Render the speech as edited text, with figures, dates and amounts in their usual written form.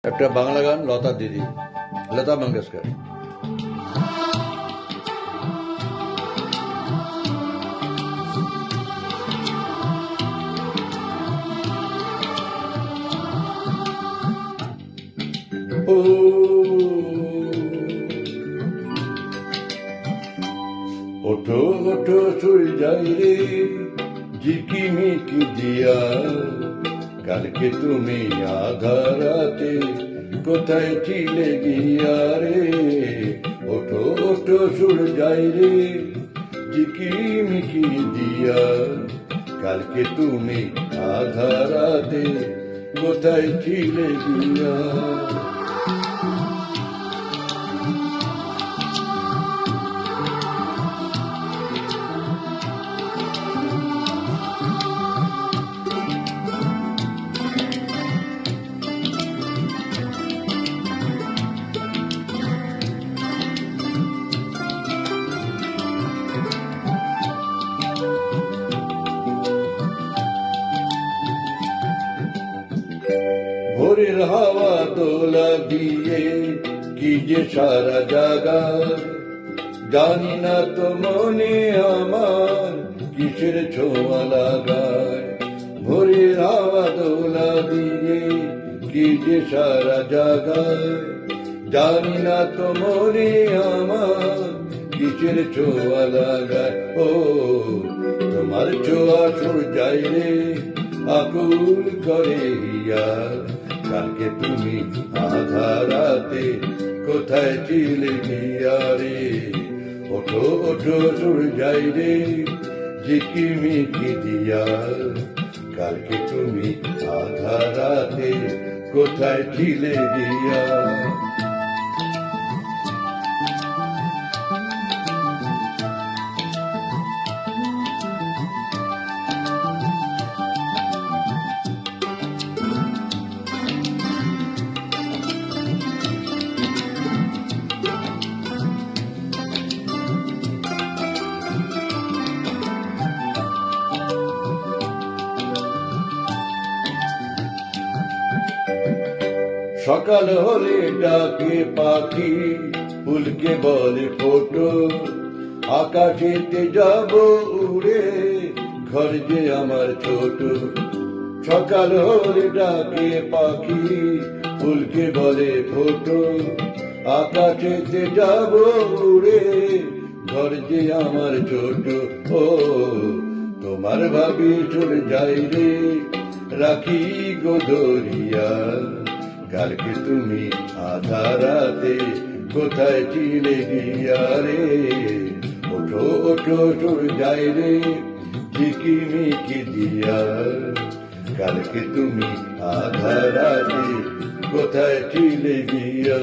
একটা বাংলা গান লতা দিদি, লতা মঙ্গেশকর। ও ওঠো ওঠো সরে যাই রে ঝিকিমিকি দিয়া, কালকে তুমি আধা রাতে কোথায় ছিলে গিয়া রে। ওঠো ওঠো সরে যাই রে ঝিকিমিকি দিয়া, কালকে তুমি আধা রাতে কোথায় ছিলে গিয়া। ভোরের হাওয়া দোলা দিয়ে কি যে সারা জাগা, জানি না তো মনে আমার কিসের ছোঁয়া লাগায়। ভোরের হাওয়া দোলা দিয়ে কি যে সারা জাগায়, জানি না তো মনে আমার কিসের ছোঁয়া লাগায়। ও তোমার ছোঁয়া সর যাই রে আকুল করে হিয়া, কালকে তুমি আধা রাতে কোথায় ছিলে গিয়া রে। ওঠো ওঠো সর যাই রে ঝিকিমিকি দিয়া, কালকে তুমি আধা রাতে কোথায় ছিলে গিয়া। সকাল হলে ডাকে পাখি, ফুলকে বলে ফোটো, আকাশেতে যাব উড়ে ঘর যে আমার ছোট। সকাল হলে ডাকে পাখি, ফুলকে বলে ফোটো, আকাশেতে যাব উড়ে ঘর যে আমার ছোট। ও তোমার ভাবি চলে যাই রে রাখি গোদরিয়া, কালকে তুমি আধা রাতে কোথায় ছিলে গিয়া রে। ওঠো ওঠো সর যাই রে ঝিকিমিকি দিয়া, কালকে তুমি আধা রাতে কোথায় ছিলে গিয়া।